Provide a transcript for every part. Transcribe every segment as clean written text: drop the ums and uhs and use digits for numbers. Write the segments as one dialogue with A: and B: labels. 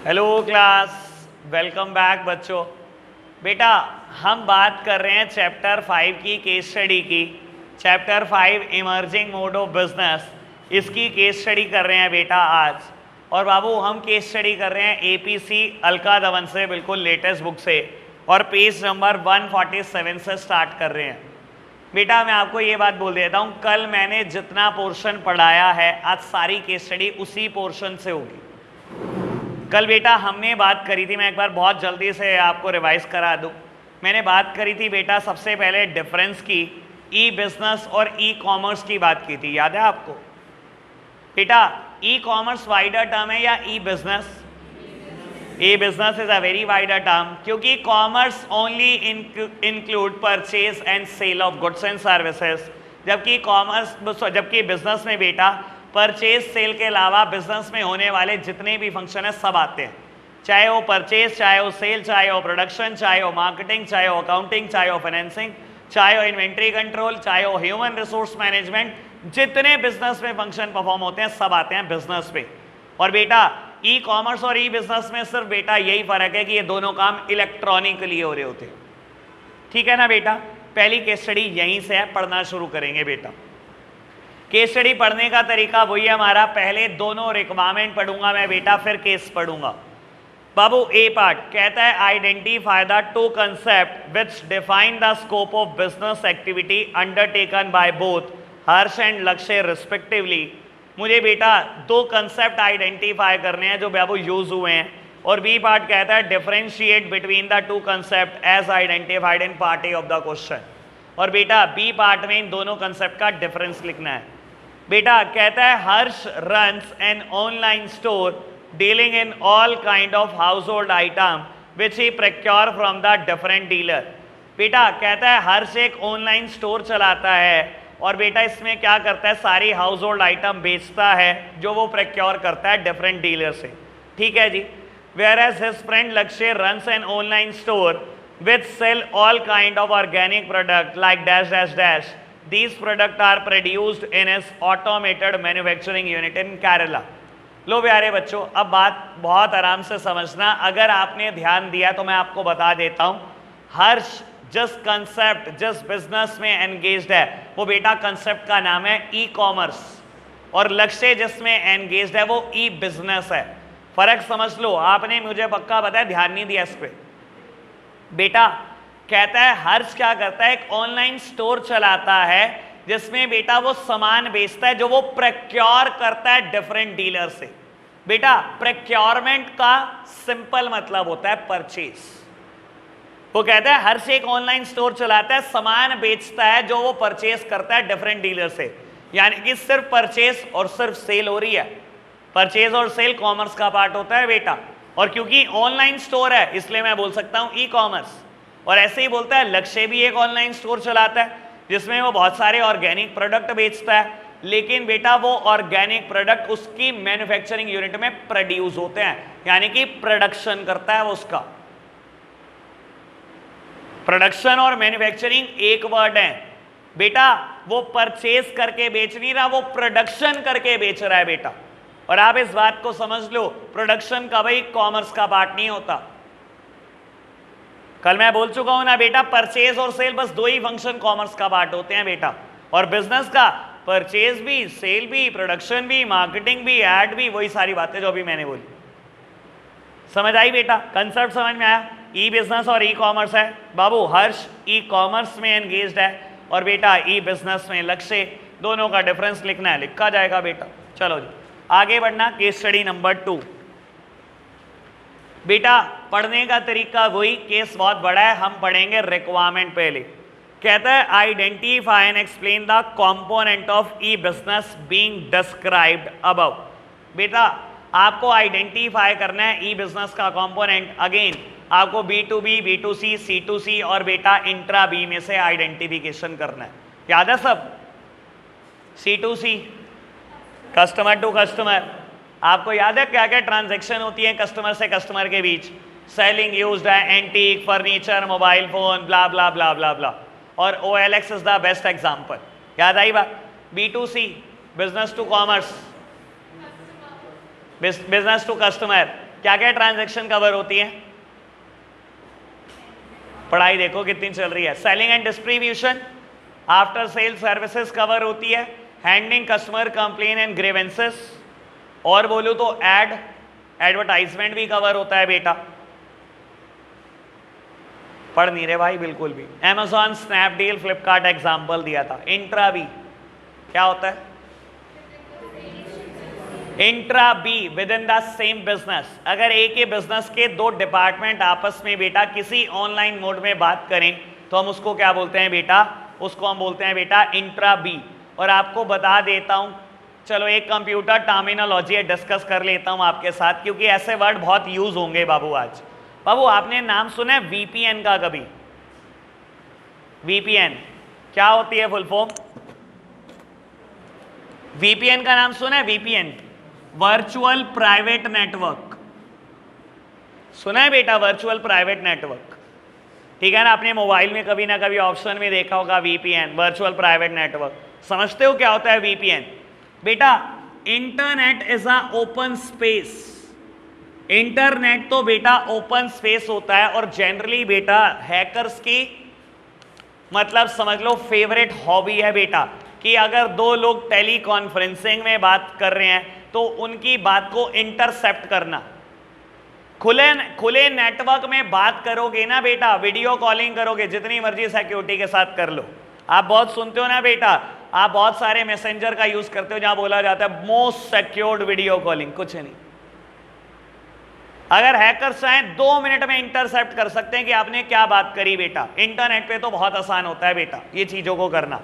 A: Hello class, welcome back बच्चों। बेटा हम बात कर रहे हैं चैप्टर 5 की केस स्टडी की। Chapter 5 emerging mode of business, इसकी केस स्टडी कर रहे हैं बेटा आज। और बाबू हम केस स्टडी कर रहे हैं एपीसी अलका धवन से, बिल्कुल लेटेस्ट बुक से, और पेज नंबर 147 से स्टार्ट कर रहे हैं। बेटा मैं आपको ये बात बोल देता हूँ, कल मैंने जितना पोर्शन पढ़ाया है आज सारी केस स्टडी उसी पोर्शन से होगी। कल बेटा हमने बात करी थी, मैं एक बार बहुत जल्दी से आपको रिवाइज करा दूं। मैंने बात करी थी बेटा सबसे पहले डिफरेंस की, ई बिजनेस और ई कॉमर्स की बात की थी, याद है आपको? बेटा ई कॉमर्स वाइडर टर्म है या e business? E business is a very wider term, क्योंकि commerce only include purchase and sale of goods and services, जबकि बिजनेस में बेटा परचेज सेल के अलावा बिजनेस में होने वाले जितने भी फंक्शन है सब आते हैं, चाहे वो परचेज, चाहे वो सेल, चाहे वो प्रोडक्शन, चाहे वो मार्केटिंग, चाहे वो अकाउंटिंग, चाहे वो फाइनेंसिंग, चाहे वो इन्वेंट्री कंट्रोल, चाहे वो ह्यूमन रिसोर्स मैनेजमेंट, जितने बिजनेस में फंक्शन परफॉर्म होते हैं सब आते हैं बिजनेस पे। और बेटा ई कॉमर्स और ई बिजनेस में सिर्फ बेटा यही फर्क है कि ये दोनों काम इलेक्ट्रॉनिकली हो रहे होते हैं, ठीक है ना बेटा? पहली केस स्टडी यहीं से है, पढ़ना शुरू करेंगे बेटा। केस स्टडी पढ़ने का तरीका वही है हमारा, पहले दोनों रिक्वायरमेंट पढ़ूंगा मैं बेटा, फिर केस पढ़ूंगा। बाबू ए पार्ट कहता है identify the two concept which define the scope of business activity undertaken by both Harsh and लक्ष्य रिस्पेक्टिवली। मुझे बेटा दो कंसेप्ट आइडेंटिफाई करने हैं जो बाबू यूज हुए हैं। और बी पार्ट कहता है differentiate between the two concept as identified in part A of the question. और बेटा बी पार्ट में इन दोनों कंसेप्ट का डिफरेंस लिखना है। बेटा कहता है Harsh runs an online store dealing in all kind of household item which he procure from the different dealer. बेटा कहता है हर्ष एक ऑनलाइन स्टोर चलाता है और बेटा इसमें क्या करता है, सारी हाउस होल्ड आइटम बेचता है जो वो प्रोक्योर करता है डिफरेंट डीलर से, ठीक है जी। Where as his friend Lakshya runs an online store which sell all kind of organic product like dash dash dash. These products are produced in his automated manufacturing unit in Kerala। लो प्यारे बच्चों, अब बात बहुत आराम से समझना, अगर आपने ध्यान दिया तो मैं आपको बता देता हूं। हर्ष जिस कंसेप्ट, जिस बिजनेस में एंगेज्ड है वो बेटा कंसेप्ट का नाम है ई कॉमर्स, और लक्ष्य जिसमें एंगेज्ड है वो ई बिजनेस है। फर्क समझ लो, आपने मुझे पक्का बताया, ध्यान नहीं दिया इस पे। बेटा कहता है हर्ष क्या करता है, एक ऑनलाइन स्टोर चलाता है जिसमें बेटा वो सामान बेचता है जो वो प्रोक्योर करता है डिफरेंट डीलर से। बेटा प्रोक्योरमेंट का सिंपल मतलब होता है परचेज। वो कहता है हर्ष एक ऑनलाइन स्टोर चलाता है, सामान बेचता है जो वो परचेज करता है डिफरेंट डीलर से, यानी कि सिर्फ परचेज और सिर्फ सेल हो रही है। परचेज और सेल कॉमर्स का पार्ट होता है बेटा, और क्योंकि ऑनलाइन स्टोर है इसलिए मैं बोल सकता हूं ई कॉमर्स। और ऐसे ही बोलता है लक्ष्य भी एक ऑनलाइन स्टोर चलाता है जिसमें वो बहुत सारे ऑर्गेनिक प्रोडक्ट बेचता है, लेकिन बेटा वो ऑर्गेनिक प्रोडक्ट उसकी मैन्युफैक्चरिंग यूनिट में प्रोड्यूस होते हैं, यानी कि प्रोडक्शन करता है वो उसका। प्रोडक्शन और मैन्युफैक्चरिंग एक वर्ड है बेटा, वो परचेज करके बेच नहीं रहा, वो प्रोडक्शन करके बेच रहा है बेटा। और आप इस बात को समझ लो, प्रोडक्शन का भाई कॉमर्स का पार्ट नहीं होता। कल मैं बोल चुका हूं ना बेटा, परचेज और सेल बस दो ही फंक्शन कॉमर्स का पार्ट होते हैं बेटा, और बिजनेस का परचेज भी, सेल भी, प्रोडक्शन भी, मार्केटिंग भी, ऐड भी, वही सारी बातें जो अभी मैंने बोली। समझ आई बेटा? कंसेप्ट समझ में आया? ई बिजनेस और ई कॉमर्स है बाबू, हर्ष ई कॉमर्स में एंगेज्ड है और बेटा ई बिजनेस में लक्ष्य। दोनों का डिफरेंस लिखना है, लिखा जाएगा बेटा। चलो जी आगे बढ़ना, केस स्टडी नंबर 2। बेटा पढ़ने का तरीका वही, केस बहुत बड़ा है, हम पढ़ेंगे रिक्वायरमेंट पहले। कहता है identify and explain the component of e business being described above. बेटा आपको आइडेंटिफाई करना है ई बिजनेस का कंपोनेंट। अगेन आपको B2B, B2C, C2C और बेटा इंट्रा बी में से आइडेंटिफिकेशन करना है, याद है सब? C2C कस्टमर टू कस्टमर, आपको याद है क्या क्या ट्रांजैक्शन होती है कस्टमर से कस्टमर के बीच? सेलिंग यूज्ड है, antique, furniture, mobile phone, blah blah blah blah blah. और OLX is the best example, याद आई बात? B2C business to commerce, business to customer, क्या क्या ट्रांजैक्शन कवर होती है? पढ़ाई देखो कितनी चल रही है। Selling and distribution, after sale services cover होती है, handling customer complain and grievances, और बोलूं तो एडवर्टाइजमेंट भी कवर होता है बेटा। पढ़ नहीं रहे भाई बिल्कुल भी। Amazon, स्नैपडील, फ्लिपकार्ट एग्जाम्पल दिया था। इंट्रा बी क्या होता है? Intra be with in the same business, अगर एक ही बिजनेस के दो डिपार्टमेंट आपस में बेटा किसी ऑनलाइन मोड में बात करें तो हम उसको क्या बोलते हैं बेटा? उसको हम बोलते हैं बेटा इंट्रा बी। और आपको बता देता हूं, चलो एक कंप्यूटर टर्मिनोलॉजी डिस्कस कर लेता हूं आपके साथ, क्योंकि ऐसे वर्ड बहुत यूज होंगे बाबू आज। बाबू आपने नाम सुना है वीपीएन का कभी? वीपीएन क्या होती है फुल फॉर्म? वीपीएन का नाम सुना है? वीपीएन वर्चुअल प्राइवेट नेटवर्क, सुना है बेटा? वर्चुअल प्राइवेट नेटवर्क, ठीक है ना? आपने मोबाइल में कभी ना कभी ऑप्शन में देखा होगा वीपीएन, वर्चुअल प्राइवेट नेटवर्क। समझते हो क्या होता है वीपीएन? बेटा internet is a open space. Internet तो बेटा ओपन स्पेस होता है, और जनरली बेटा हैकर्स की मतलब समझ लो फेवरेट हॉबी है बेटा, कि अगर दो लोग टेली कॉन्फ्रेंसिंग में बात कर रहे हैं तो उनकी बात को इंटरसेप्ट करना। खुले नेटवर्क में बात करोगे ना बेटा, वीडियो कॉलिंग करोगे, जितनी मर्जी सिक्योरिटी के साथ कर लो। आप बहुत सुनते हो ना बेटा, आप बहुत सारे मैसेंजर का यूज करते हो जहां बोला जाता है मोस्ट सिक्योर्ड वीडियो कॉलिंग, कुछ नहीं। अगर हैकर्स चाहें 2 मिनट में इंटरसेप्ट कर सकते हैं कि आपने क्या बात करी बेटा। इंटरनेट पे तो बहुत आसान होता है बेटा ये चीजों को करना।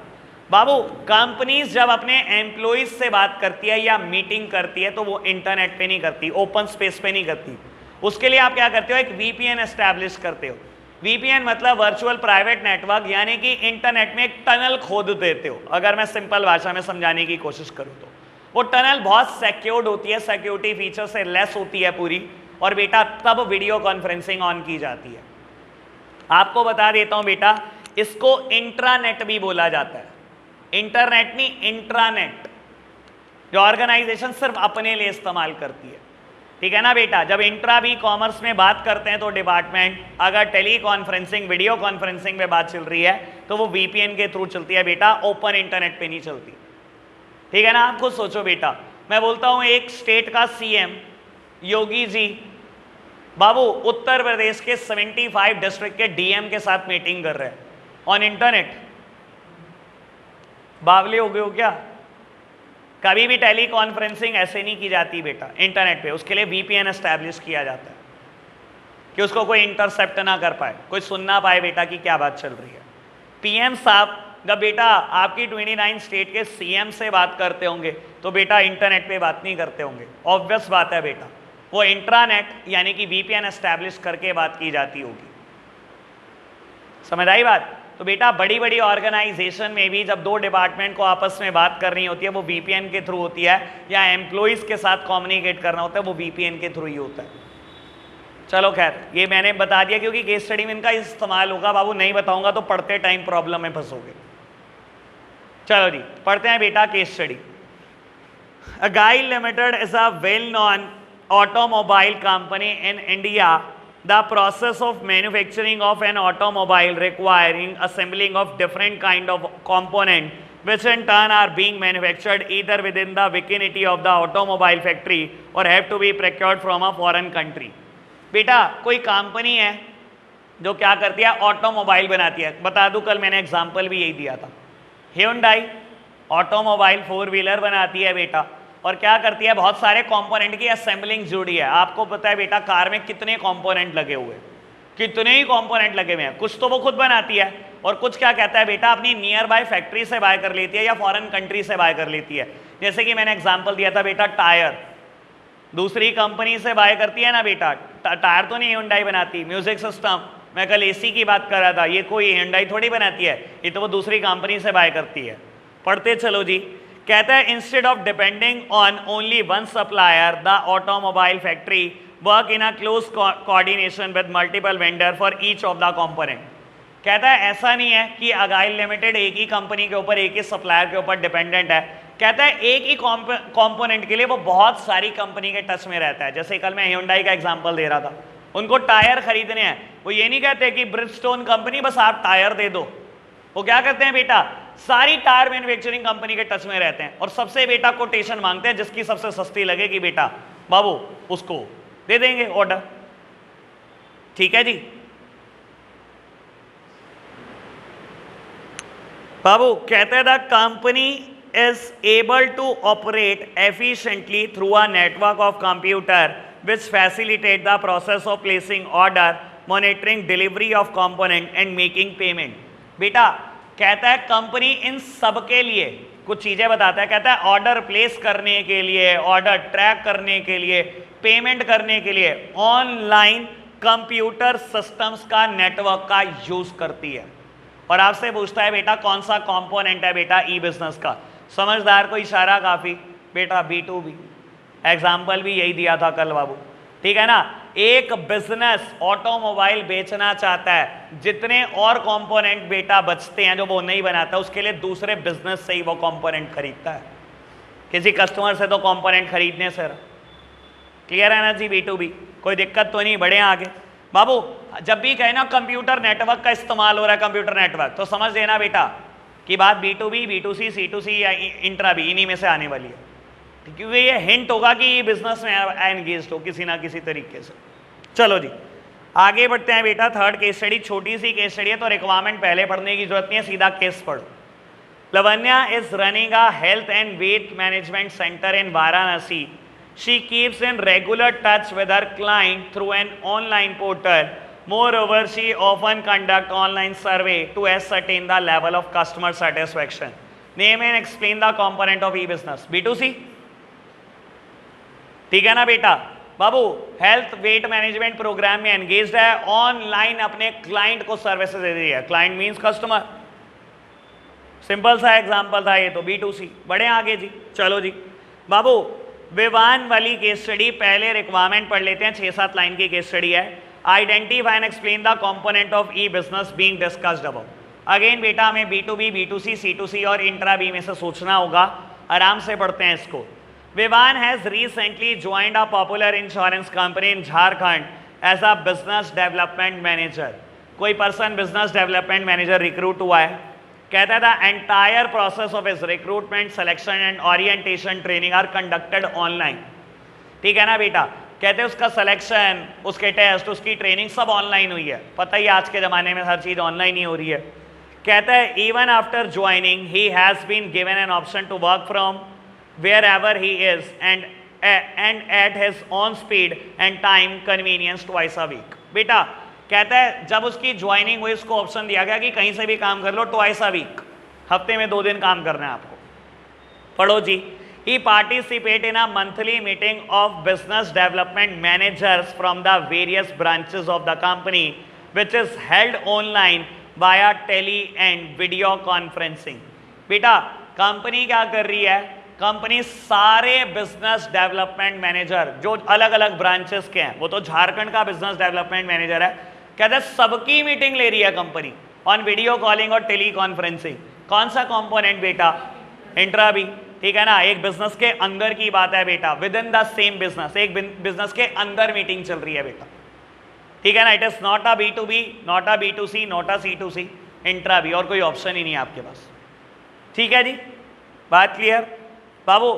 A: बाबू कंपनीज जब अपने एम्प्लॉइज से बात करती है या मीटिंग करती है तो वो इंटरनेट पे नहीं करती, ओपन स्पेस पे नहीं करती। उसके लिए आप क्या करते हो? एक वीपीएन एस्टैब्लिश करते हो। वीपीएन मतलब वर्चुअल प्राइवेट नेटवर्क, यानी कि इंटरनेट में एक टनल खोद देते हो। अगर मैं सिंपल भाषा में समझाने की कोशिश करूं तो वो टनल बहुत सिक्योर्ड होती है, सिक्योरिटी फीचर से लेस होती है पूरी, और बेटा तब वीडियो कॉन्फ्रेंसिंग ऑन की जाती है। आपको बता देता हूं बेटा, इसको इंट्रानेट भी बोला जाता है। इंटरनेट नहीं, इंट्रानेट, जो ऑर्गेनाइजेशन सिर्फ अपने लिए इस्तेमाल करती है, ठीक है ना बेटा। जब इंट्रा भी कॉमर्स में बात करते हैं तो डिपार्टमेंट, अगर टेली कॉन्फ्रेंसिंग वीडियो कॉन्फ्रेंसिंग में बात चल रही है तो वो वीपीएन के थ्रू चलती है बेटा, ओपन इंटरनेट पे नहीं चलती, ठीक है ना। आप खुद सोचो बेटा, मैं बोलता हूं एक स्टेट का सीएम योगी जी बाबू उत्तर प्रदेश के 75 डिस्ट्रिक्ट के डीएम के साथ मीटिंग कर रहे हैं ऑन इंटरनेट। बावले हो गए हो क्या? कभी भी टेली कॉन्फ्रेंसिंग ऐसे नहीं की जाती बेटा इंटरनेट पे। उसके लिए वीपीएन एस्टैब्लिश किया जाता है कि उसको कोई इंटरसेप्ट ना कर पाए, कोई सुन ना पाए बेटा कि क्या बात चल रही है। पीएम साहब जब बेटा आपकी 29 स्टेट के सीएम से बात करते होंगे तो बेटा इंटरनेट पे बात नहीं करते होंगे, ऑब्वियस बात है बेटा। वो इंट्रानेट यानी कि वीपीएन एस्टैब्लिश करके बात की जाती होगी। समझ आई बात? तो बेटा बड़ी बड़ी ऑर्गेनाइजेशन में भी जब दो डिपार्टमेंट को आपस में बात करनी होती है वो वीपीएन के थ्रू होती है, या एम्प्लॉइज के साथ कम्युनिकेट करना होता है वो वीपीएन के थ्रू ही होता है। चलो खैर ये मैंने बता दिया क्योंकि केस स्टडी में इनका इस्तेमाल होगा बाबू, नहीं बताऊंगा तो पढ़ते टाइम प्रॉब्लम में फंसोगे। चलो जी पढ़ते हैं बेटा case study. Agile limited is a well known automobile company in India. The process of manufacturing of an automobile requiring assembling of different kind of component which in turn are being manufactured either within the vicinity of the automobile factory or have to be procured from a foreign country. बेटा कोई company है जो क्या करती है, automobile बनाती है। बता दूं कल मैंने एग्जांपल भी यही दिया था। Hyundai ऑटोमोबाइल 4 व्हीलर बनाती है बेटा, और क्या करती है, बहुत सारे कंपोनेंट की असेंबलिंग जुड़ी है। आपको पता है बेटा कार में कितने कंपोनेंट लगे हुए, कितने ही कंपोनेंट लगे हुए हैं। कुछ तो वो खुद बनाती है और कुछ क्या कहता है बेटा अपनी नियर बाय फैक्ट्री से बाय कर लेती है या फॉरेन कंट्री से बाय कर लेती है। जैसे कि मैंने एग्जांपल दिया था बेटा, टायर दूसरी कंपनी से बाय करती है ना बेटा। टायर तो नहीं Hyundai बनाती। म्यूजिक सिस्टम मैं कल एसी की बात कर रहा था, ये कोई Hyundai थोड़ी बनाती है, ये तो वो दूसरी कंपनी से बाय करती है। पढ़ते चलो जी। कहता है instead of depending on only one supplier the automobile factory work in a close coordination with multiple vendor for each of the component. कहता है ऐसा नहीं है कि अगाइल लिमिटेड एक ही कंपनी के ऊपर, एक ही सप्लायर के ऊपर डिपेंडेंट है। कहता है एक ही कंपोनेंट के लिए वो बहुत सारी कंपनी के टच में रहता है। जैसे कल मैं Hyundai का एग्जांपल दे रहा था, उनको टायर खरीदने हैं, वो ये नहीं कहते कि ब्रिजस्टोन कंपनी बस आप टायर दे दो। वो क्या करते हैं बेटा, सारी टायर मैन्युफैक्चरिंग कंपनी के टच में रहते हैं और सबसे बेटा कोटेशन मांगते हैं, जिसकी सबसे सस्ती लगेगी बेटा बाबू उसको दे देंगे ऑर्डर। ठीक है जी बाबू। कहते हैं the company is able to operate efficiently through a network of computer which facilitate the process of placing order, monitoring delivery of component and making payment। बेटा कहता है कंपनी इन सब के लिए कुछ चीजें बताता है। कहता है ऑर्डर प्लेस करने के लिए, ऑर्डर ट्रैक करने के लिए, पेमेंट करने के लिए ऑनलाइन कंप्यूटर सिस्टम्स का नेटवर्क का यूज करती है। और आपसे पूछता है बेटा कौन सा कंपोनेंट है बेटा ई बिजनेस का। समझदार को इशारा काफी बेटा B2B, एग्जाम्पल भी यही दिया था कल बाबू। ठीक है ना, एक बिजनेस ऑटोमोबाइल बेचना चाहता है, जितने और कंपोनेंट बेटा बचते हैं जो वो नहीं बनाता, उसके लिए दूसरे बिजनेस से ही वो कंपोनेंट खरीदता है, किसी कस्टमर से तो कंपोनेंट खरीदने से। क्लियर है ना जी B2B, कोई दिक्कत तो नहीं, बढ़े आगे बाबू। जब भी कहे ना कंप्यूटर नेटवर्क का इस्तेमाल हो रहा है, कंप्यूटर नेटवर्क, तो समझ लेना बेटा कि बात B2B, B2C, C2C या इंट्रा भी इन्हीं में से आने वाली है, क्योंकि ये हिंट होगा कि ये बिजनेस में एंगेज हो किसी ना किसी तरीके से। चलो जी आगे बढ़ते हैं बेटा। थर्ड केस स्टडी, छोटी सी केस स्टडी है तो रिक्वायरमेंट पहले पढ़ने की जरूरत नहीं है, सीधा केस पढ़ो। Lavanya is running a health and weight management centre in Varanasi. She keeps in regular touch with her client through an online portal. Moreover, she often conducts online survey to ascertain the level of customer satisfaction. Name and explain the component of e-business. B2C, ठीक है ना बेटा बाबू। Health weight management programme में engaged है, online अपने client को services दे रही है। Client means customer. सिंपल सा एग्जांपल था ये तो B2C। बढ़े आगे जी, चलो जी बाबू। विवान वाली केस स्टडी पहले रिक्वायरमेंट पढ़ लेते हैं, 6-7 लाइन की केस स्टडी है। Identify and explain the component of e business being discussed above. Again बेटा हमें B2B, B2C, C2C और इंट्रा बी में से सोचना होगा, आराम से पढ़ते हैं इसको। Vivaan has recently joined a popular insurance company in Jharkhand as a business development manager. कोई person business development manager recruit हुआ है। कहता है the entire process of his recruitment, selection and orientation training are conducted online. ठीक है ना बेटा, कहते हैं उसका सिलेक्शन, उसके टेस्ट, उसकी ट्रेनिंग सब ऑनलाइन हुई है। पता ही आज के ज़माने में हर चीज़ ऑनलाइन ही हो रही है। कहता है even after joining he has been given an option to work from wherever he is and at his own speed and time convenience twice a week. बेटा कहता है जब उसकी ज्वाइनिंग हुई उसको ऑप्शन दिया गया कि कहीं से भी काम कर लो, ट्वाइस अ वीक, हफ्ते में 2 दिन काम करना है आपको। पढ़ो जी। He participate in a monthly meeting of business development managers from the various branches of the company, which is held online via tele and video conferencing। बेटा कंपनी क्या कर रही है, कंपनी सारे बिजनेस डेवलपमेंट मैनेजर जो अलग अलग branches के हैं, वो तो झारखंड का बिजनेस डेवलपमेंट मैनेजर है, कहते हैं सबकी मीटिंग ले रही है कंपनी ऑन वीडियो कॉलिंग और टेली कॉन्फ्रेंसिंग। कौन सा कंपोनेंट बेटा, इंट्रा बी। ठीक है ना, एक बिजनेस के अंदर की बात है बेटा, with in the same business, एक बिजनेस के अंदर मीटिंग चल रही है बेटा। ठीक है ना, it is not a B2B, not a B2C, not a C2C, intra B, और कोई ऑप्शन ही नहीं है आपके पास। ठीक है जी, बात क्लियर बाबू।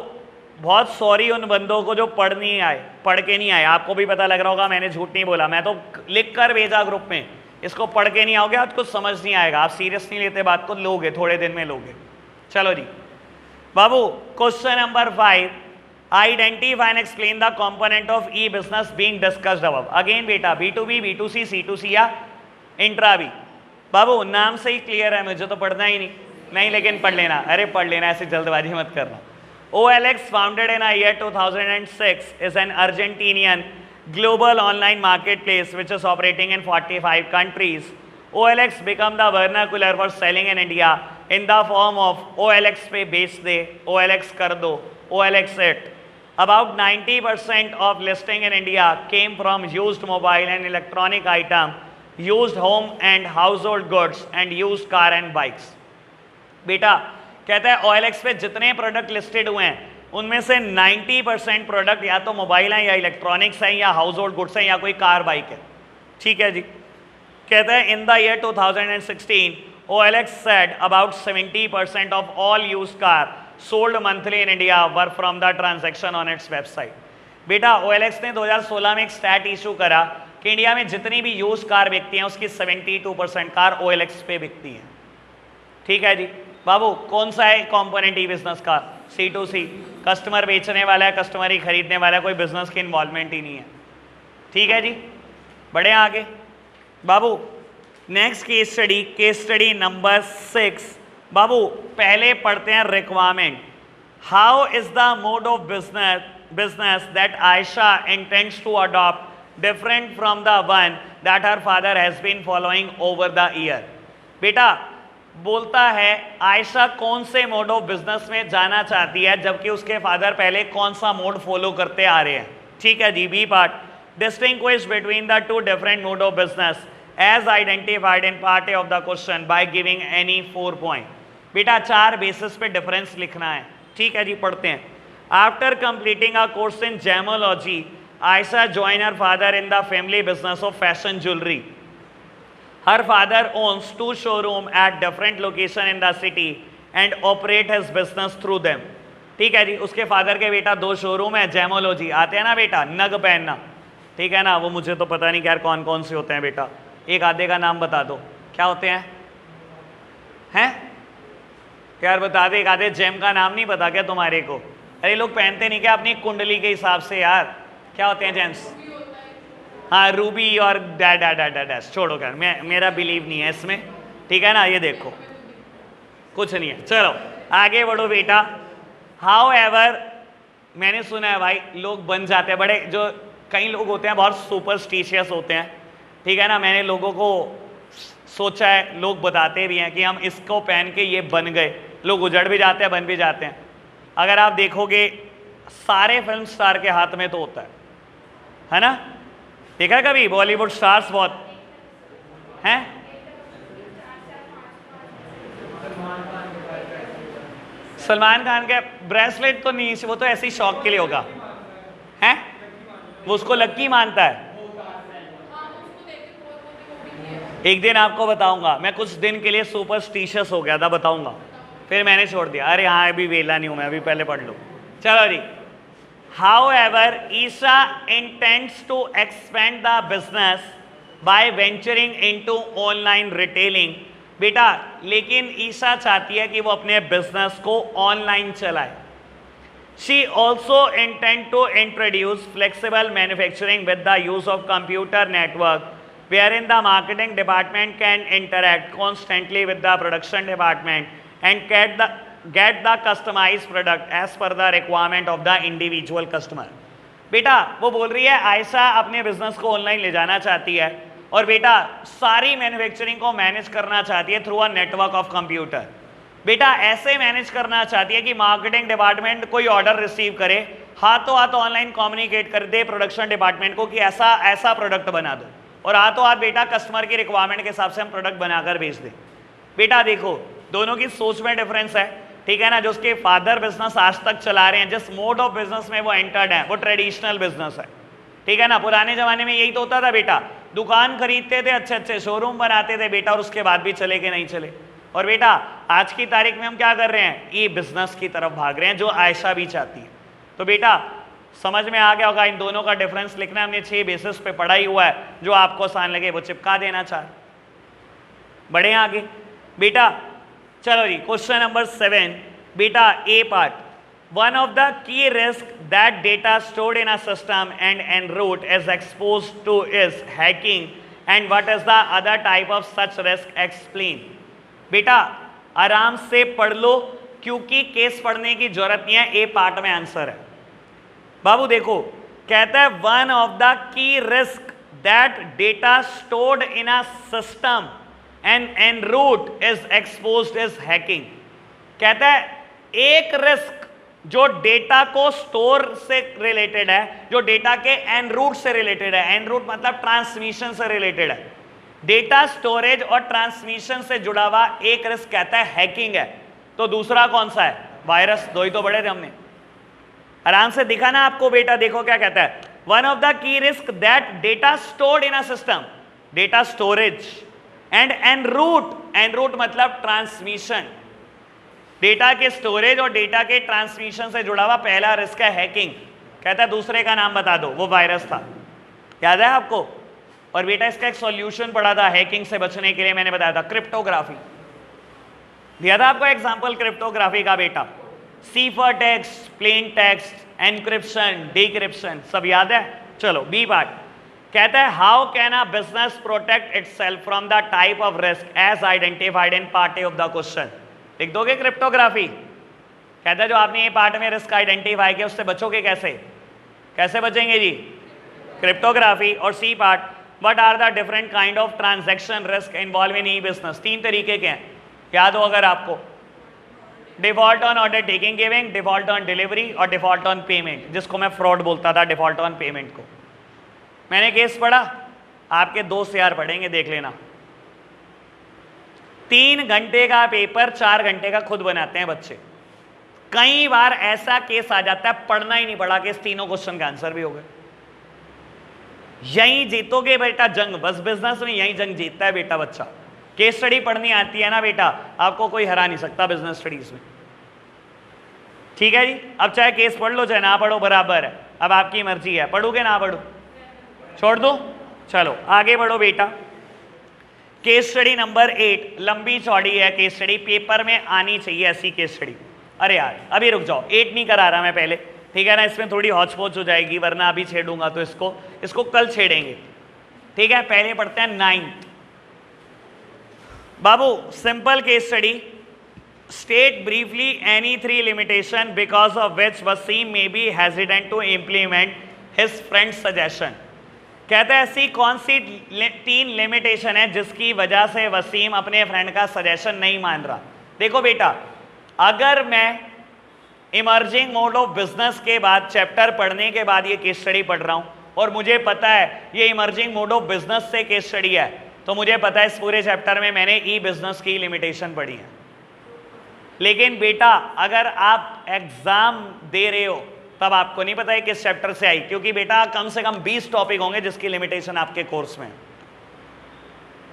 A: बहुत सॉरी उन बंदों को जो पढ़ के नहीं आए। आपको भी पता लग रहा होगा मैंने झूठ नहीं बोला, मैं तो लिख कर भेजा ग्रुप में, इसको पढ़ के नहीं आओगे तो कुछ समझ नहीं आएगा। आप सीरियस नहीं लेते बात को, लोगे थोड़े दिन में लोगे। चलो जी बाबू, question number 5, identify and explain the component of e business being discussed above. Again बेटा B2B, B2C, C2C या इंट्रा बी। बाबू नाम से ही क्लियर है, मुझे तो पढ़ना ही नहीं, लेकिन पढ़ लेना, अरे पढ़ लेना, ऐसे जल्दबाजी मत करना। OLX, founded in a year 2006, is an Argentinian global online marketplace which is operating in 45 countries. OLX became the vernacular for selling in India in the form of OLX पे बेच दे, OLX कर दो, OLX it. About 90% of listing in India came from used mobile and electronic item, used home and household goods and used car and bikes. बेटा कहता है OLX पे जितने product listed हुए हैं उनमें से 90% प्रोडक्ट या तो मोबाइल हैं या इलेक्ट्रॉनिक्स हैं या हाउस होल्ड गुड्स हैं या कोई कार बाइक है। ठीक है जी। कहता है in the year 2016 OLX said about 70% of all used car sold monthly in India were from the transaction on its website। बेटा OLX ने 2016 में एक स्टैट इशू करा कि इंडिया में जितनी भी यूज कार बिकती हैं उसकी 72% कार OLX पे बिकती हैं। ठीक है जी। बाबू कौन सा है कंपोनेंट ई बिजनेस का? C2C, कस्टमर बेचने वाला है, कस्टमर ही खरीदने वाला है, कोई बिजनेस की इन्वॉल्वमेंट ही नहीं है। ठीक है जी, बढ़े आगे। बाबू नेक्स्ट केस स्टडी नंबर 6। बाबू पहले पढ़ते हैं requirement. How is the mode of business that Aisha intends to adopt different from the one that her father has been following over the year। बेटा बोलता है आयशा कौन से मोड ऑफ बिजनेस में जाना चाहती है जबकि उसके फादर पहले कौन सा मोड फॉलो करते आ रहे हैं। ठीक है जी। B part, distinguish between the two different mode of business as identified in part A of the question by giving any 4 point. बेटा 4 बेसिस पे डिफरेंस लिखना है। ठीक है जी, पढ़ते हैं। After completing a course in gemology Ayesha join her father in the family business of fashion jewellery. Her father owns 2 showrooms at different locations in the city and operate his business through them। ठीक है जी। उसके father के बेटा 2 showroom है, gemmology आते हैं ना बेटा, नग पहनना। ठीक है ना, वो मुझे तो पता नहीं यार कौन कौन से होते हैं बेटा, एक आधे का नाम बता दो, क्या होते हैं? हैं यार बता दे, एक आधे जेम का नाम नहीं पता क्या तुम्हारे को? अरे लोग पहनते नहीं क्या अपनी कुंडली के हिसाब से यार, क्या होते हैं जेम्स? हाँ रूबी और डैश, छोड़ो कर, मेरा बिलीव नहीं है इसमें। ठीक है ना, ये देखो कुछ नहीं है। चलो आगे बढ़ो बेटा। हाउ एवर मैंने सुना है भाई लोग बन जाते हैं बड़े, जो कई लोग होते हैं बहुत सुपरस्टिशियस होते हैं। ठीक है ना, मैंने लोगों को सोचा है, लोग बताते भी हैं कि हम इसको पहन के ये बन गए। लोग उजड़ भी जाते हैं, बन भी जाते हैं। अगर आप देखोगे सारे फिल्म स्टार के हाथ में तो होता है ना? देखा कभी बॉलीवुड स्टार्स बहुत हैं? सलमान खान का ब्रेसलेट तो नहीं, वो तो ऐसे ही शौक के लिए होगा। हैं? वो उसको लक्की मानता है। एक दिन आपको बताऊंगा, मैं कुछ दिन के लिए सुपरस्टिशियस हो गया था, बताऊंगा, फिर मैंने छोड़ दिया। अरे हाँ अभी वेला नहीं हूं मैं, अभी पहले पढ़ लो। चलो जी। However, Isha intends to expand the business by venturing into online retailing। बेटा लेकिन ईशा चाहती है कि वो अपने बिजनेस को ऑनलाइन चलाए। She also intends to introduce flexible manufacturing with the use of computer network, wherein the marketing department can interact constantly with the production department and get the customized product as per the requirement of the individual customer। बेटा वो बोल रही है आयशा अपने business को online ले जाना चाहती है और बेटा सारी मैन्युफैक्चरिंग को मैनेज करना चाहती है through a network of computer. बेटा ऐसे मैनेज करना चाहती है कि मार्केटिंग डिपार्टमेंट कोई ऑर्डर रिसीव करे, हाथों हाथ ऑनलाइन कम्युनिकेट कर दे प्रोडक्शन डिपार्टमेंट को कि ऐसा ऐसा प्रोडक्ट बना दो, और हाथों हाथ बेटा कस्टमर की रिक्वायरमेंट के हिसाब से हम प्रोडक्ट बनाकर भेज दें। बेटा देखो दोनों की सोच में डिफरेंस है। ठीक है ना, जो उसके फादर बिजनेस आज तक चला रहे हैं, जिस मोड ऑफ बिजनेस में वो एंटर्ड है वो ट्रेडिशनल बिजनेस है। ठीक है ना, पुराने जमाने में यही तो होता था बेटा, दुकान खरीदते थे, अच्छे अच्छे शोरूम बनाते थे बेटा, और उसके बाद भी चले कि नहीं चले। और बेटा आज की तारीख में हम क्या कर रहे हैं, ई बिजनेस की तरफ भाग रहे हैं, जो आयशा भी चाहती है। तो बेटा समझ में आ गया होगा, इन दोनों का डिफरेंस लिखना हमने 6 बेसिस पे पढ़ा ही हुआ है, जो आपको आसान लगे वो चिपका देना चाहे। बढ़े आगे बेटा। चलो जी, क्वेश्चन नंबर 7 बेटा A part. One of the key risk that data stored in a system and en route is exposed to is hacking and what is the other type of such risk explain। बेटा आराम से पढ़ लो क्योंकि case पढ़ने की जरूरत नहीं है, ए पार्ट में आंसर है। बाबू देखो कहता है one of the key risk that data stored in a system and en route is exposed is hacking। कहता है एक रिस्क जो डेटा को स्टोर से रिलेटेड है, जो डेटा के en route से रिलेटेड है, en route मतलब ट्रांसमिशन से रिलेटेड है, डेटा स्टोरेज और ट्रांसमिशन से जुड़ा हुआ एक रिस्क कहता है हैकिंग है। तो दूसरा कौन सा है? वायरस। दो ही तो पढ़े थे हमने। आराम से दिखा ना आपको बेटा, देखो क्या कहता है, one of the key risk that data stored in a system, data storage and en route मतलब ट्रांसमिशन, डेटा के स्टोरेज और डेटा के ट्रांसमिशन से जुड़ा हुआ पहला रिस्क है हैकिंग। कहता है दूसरे का नाम बता दो, वो वायरस था। याद है आपको? और बेटा इसका एक सॉल्यूशन पढ़ा था हैकिंग से बचने के लिए, मैंने बताया था क्रिप्टोग्राफी। दिया था आपको एग्जांपल क्रिप्टोग्राफी का बेटा, cipher text, plain text, encryption, decryption, सब याद है? चलो बी पार्ट कहता है how can a business protect itself from the type of risk as identified in part A of the question. लिख दोगे क्रिप्टोग्राफी। कहता है जो आपने ये पार्ट में रिस्क आइडेंटिफाई किया उससे बचोगे कैसे? कैसे बचेंगे जी? क्रिप्टोग्राफी। और C part what are the different kind of transaction risk involve in e business. तीन तरीके के हैं, याद हो अगर आपको, default on order taking giving, default on delivery और डिफॉल्ट ऑन पेमेंट, जिसको मैं फ्रॉड बोलता था, डिफॉल्ट ऑन पेमेंट को। मैंने केस पढ़ा, आपके दोस्त यार पढ़ेंगे, देख लेना। 3 घंटे का पेपर 4 घंटे का खुद बनाते हैं बच्चे। कई बार ऐसा केस आ जाता है पढ़ना ही नहीं पड़ा, केस तीनों क्वेश्चन का आंसर भी हो गए। यही जीतोगे बेटा जंग, बस बिजनेस में यही जंग जीतता है बेटा बच्चा। केस स्टडी पढ़नी आती है ना बेटा, आपको कोई हरा नहीं सकता बिजनेस स्टडीज में। ठीक है जी, अब चाहे केस पढ़ लो चाहे ना पढ़ो बराबर है, अब आपकी मर्जी है, पढ़ोगे ना पढ़ो, छोड़ दो। चलो आगे बढ़ो बेटा। केस स्टडी नंबर 8 लंबी चौड़ी है केस स्टडी, पेपर में आनी चाहिए ऐसी केस स्टडी। अरे यार अभी रुक जाओ, 8 नहीं करा रहा मैं पहले, ठीक है ना, इसमें थोड़ी हौच पौच हो जाएगी, वरना अभी छेड़ूंगा तो इसको कल छेड़ेंगे। ठीक है, पहले पढ़ते हैं 9th। बाबू simple case study, state briefly any 3 limitation because of which Waseem may be hesitant to implement his friend suggestion. कहता है ऐसी कौन सी 3 लिमिटेशन है जिसकी वजह से वसीम अपने फ्रेंड का सजेशन नहीं मान रहा। देखो बेटा, अगर मैं इमर्जिंग मोड ऑफ बिजनेस के बाद चैप्टर पढ़ने के बाद ये केस स्टडी पढ़ रहा हूं और मुझे पता है ये इमर्जिंग मोड ऑफ बिजनेस से केस स्टडी है, तो मुझे पता है इस पूरे चैप्टर में मैंने ई बिजनेस की लिमिटेशन पढ़ी है। लेकिन बेटा अगर आप एग्जाम दे रहे हो तब आपको नहीं पता है किस चैप्टर से आई, क्योंकि बेटा कम से कम 20 टॉपिक होंगे जिसकी लिमिटेशन आपके कोर्स में।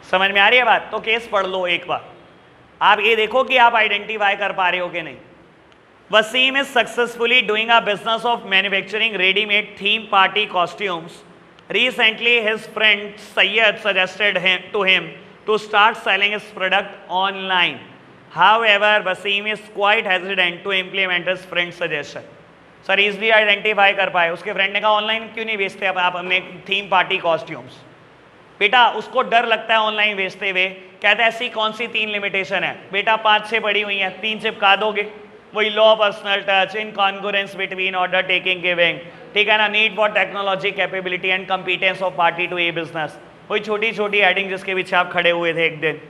A: समझ में आ रही है बात? तो केस पढ़ लो एक बार, आप ये देखो कि आप आइडेंटिफाई कर पा रहे हो कि नहीं। Waseem is successfully doing a business of manufacturing readymade theme party costumes. Recently, his friend Syed suggested to him to start selling his product online. However, Wasim is quite hesitant to implement his friend's suggestion. Sir easily identify कर पाए, उसके friend ने कहा online क्यों नहीं बेचते आप अपने थीम पार्टी कॉस्ट्यूम्स। बेटा उसको डर लगता है ऑनलाइन बेचते हुए, कहता है ऐसी कौन सी 3 लिमिटेशन है। बेटा 5-6 पड़ी हुई हैं, 3 चिपका दोगे। वही low personal touch, incongruence between order taking giving, ठीक है ना, need for technology capability and competence of party to a business. वही छोटी छोटी हेडिंग जिसके पीछे आप खड़े हुए थे एक दिन।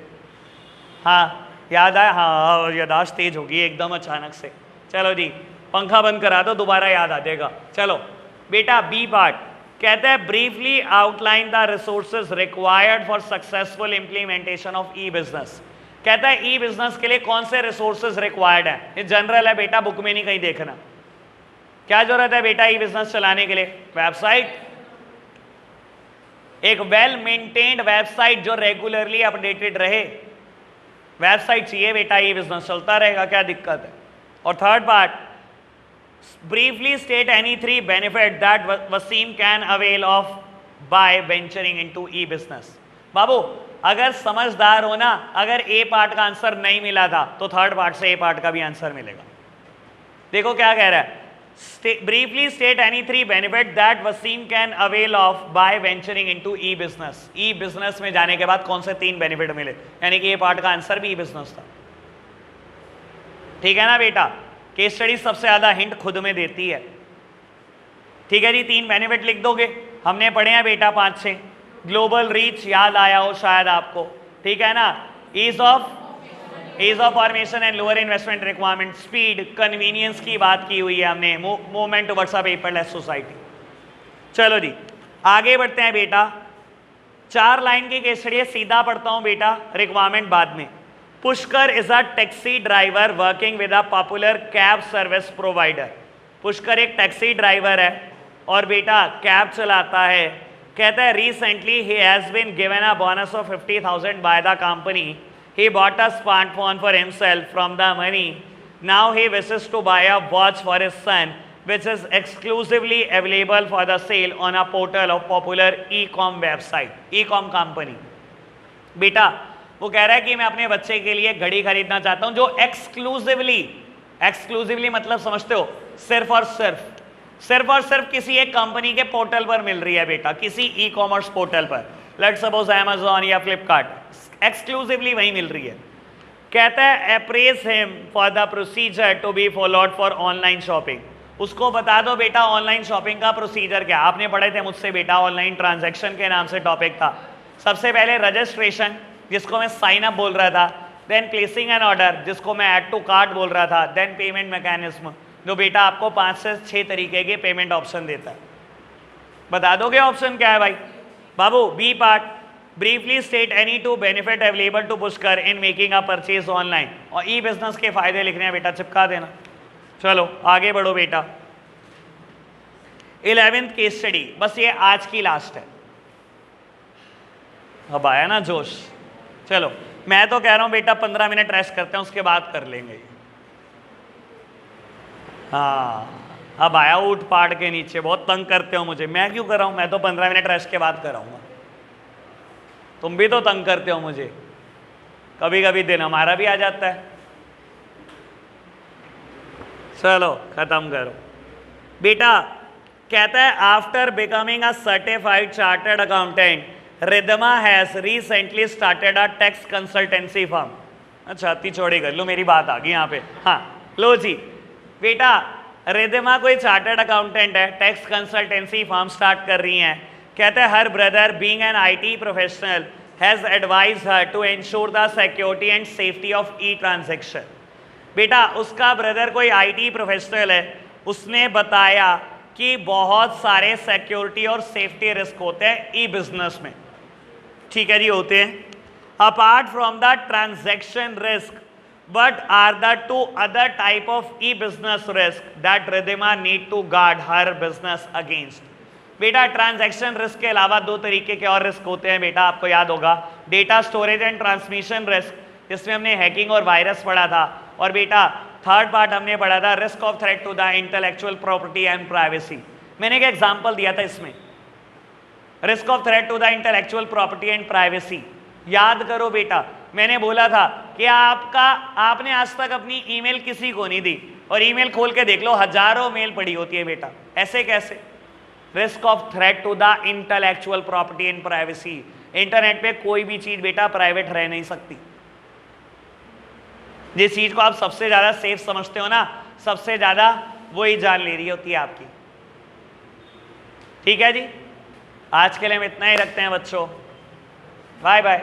A: हाँ याद आया? हाँ यादाश्त तेज होगी एकदम अचानक से। चलो जी पंखा बंद करा दो, दोबारा याद आ जाएगा। चलो बेटा बी पार्ट कहता है briefly outline the resources required for successful implementation of e business. कहता है ई बिजनेस के लिए कौन से रिसोर्सेज रिक्वायर्ड है। ये जनरल है बेटा, बुक में नहीं कहीं देखना। क्या जरूरत है बेटा ई बिजनेस चलाने के लिए? वेबसाइट, एक वेल मेंटेन्ड वेबसाइट जो रेगुलरली अपडेटेड रहे, वेबसाइट चाहिए बेटा, ई बिजनेस चलता रहेगा, क्या दिक्कत है। और third part briefly state any 3 benefit that Wasim can avail of by venturing into e business. बाबू अगर समझदार हो ना, अगर ए पार्ट का आंसर नहीं मिला था तो थर्ड पार्ट से ए पार्ट का भी आंसर मिलेगा। देखो क्या कह रहा है, briefly state any 3 benefit that Wasim can avail of by venturing into e business. E business में जाने के बाद कौन से 3 बेनिफिट मिले, यानी कि ए पार्ट का आंसर भी ई बिजनेस था। ठीक है ना बेटा, केस स्टडी सबसे ज्यादा हिंट खुद में देती है। ठीक है जी, 3 बेनिफिट लिख दोगे, हमने पढ़े हैं बेटा 5-6। ग्लोबल रीच याद आया हो शायद आपको, ठीक है ना, ease of formation and lower investment requirement, speed, convenience की बात की हुई है हमने, movement towards a paperless society. चलो जी आगे बढ़ते हैं बेटा, 4 लाइन की केस स्टडी है, सीधा पढ़ता हूं बेटा, रिक्वायरमेंट बाद में। Pushkar is a taxi driver working with a popular cab service provider. Pushkar एक टैक्सी ड्राइवर है और बेटा कैब चलाता है। कहता है recently he has been given a bonus of 50,000 by the company. He bought a smartphone for himself from the money. Now he wishes to buy a watch for his son which is exclusively available for the sale on a portal of popular e-com website, e-com company। बेटा वो कह रहा है कि मैं अपने बच्चे के लिए घड़ी खरीदना चाहता हूं जो एक्सक्लूसिवली मतलब समझते हो, सिर्फ और सिर्फ किसी एक कंपनी के पोर्टल पर मिल रही है बेटा, किसी ई कॉमर्स पोर्टल पर, लेट्स सपोज अमेजॉन या फ्लिपकार्ट, एक्सक्लूसिवली वही मिल रही है। कहता है apprise him for the procedure to be followed for online shopping. उसको बता दो बेटा ऑनलाइन शॉपिंग का प्रोसीजर क्या। आपने पढ़े थे मुझसे बेटा, ऑनलाइन ट्रांजैक्शन के नाम से टॉपिक था। सबसे पहले रजिस्ट्रेशन जिसको मैं साइन अप बोल रहा था, देन प्लेसिंग एन ऑर्डर जिसको मैं ऐड टू कार्ट बोल रहा था, देन पेमेंट मैकेनिज्म जो बेटा आपको 5 से 6 तरीके के पेमेंट ऑप्शन देता है। बता दोगे ऑप्शन क्या है भाई? बाबू B part, briefly state any two benefit available to Pushkar in making a purchase online. और ई बिजनेस के फायदे लिखने हैं बेटा, चिपका देना। चलो आगे बढ़ो बेटा। 11th केस स्टडी, बस ये आज की लास्ट है। अब आया ना जोश। चलो मैं तो कह रहा हूं बेटा 15 मिनट रेस्ट करते हैं, उसके बाद कर लेंगे। हाँ अब आया ऊट पाड़ के नीचे, बहुत तंग करते हो मुझे। मैं क्यों कर रहा हूं, मैं तो 15 मिनट रेस्ट के बाद कराऊंगा। तुम भी तो तंग करते हो मुझे, कभी कभी दिन हमारा भी आ जाता है। चलो खत्म करो बेटा। कहता है after becoming a certified chartered accountant Ridma has recently started a tax consultancy firm. अच्छा इतनी चौड़ी कर लो, मेरी बात आ गई यहाँ पे। हाँ लो जी बेटा, रिदमा कोई चार्टर्ड अकाउंटेंट है, टैक्स कंसल्टेंसी फर्म स्टार्ट कर रही हैं। कहता है her brother being an IT professional has advised her to ensure the security and safety of e transaction. बेटा उसका ब्रदर कोई IT प्रोफेशनल है, उसने बताया कि बहुत सारे सिक्योरिटी और सेफ्टी रिस्क होते हैं ई बिजनेस में। ठीक है जी, होते हैं। Apart from the transaction risk but are the 2 other type of e business risk that Ridhima need to guard her business against. बेटा ट्रांजैक्शन रिस्क के अलावा 2 तरीके के और रिस्क होते हैं बेटा, आपको याद होगा। Data storage and transmission risk, जिसमें हमने हैकिंग और वायरस पढ़ा था। और बेटा थर्ड पार्ट हमने पढ़ा था risk of threat to the intellectual property and privacy. मैंने एक एग्जांपल दिया था इसमें, risk of threat to the intellectual property and privacy. याद करो बेटा, मैंने बोला था कि आपने आज तक अपनी ईमेल किसी को नहीं दी, और ईमेल खोल के देख लो हजारों मेल पड़ी होती है बेटा। ऐसे कैसे? Risk of threat to the intellectual property and privacy. Internet पे कोई भी चीज बेटा प्राइवेट रह नहीं सकती। जिस चीज को आप सबसे ज्यादा सेफ समझते हो ना, सबसे ज्यादा वही जान ले रही होती है आपकी। ठीक है जी, आज के लिए हम इतना ही रखते हैं बच्चों। Bye bye.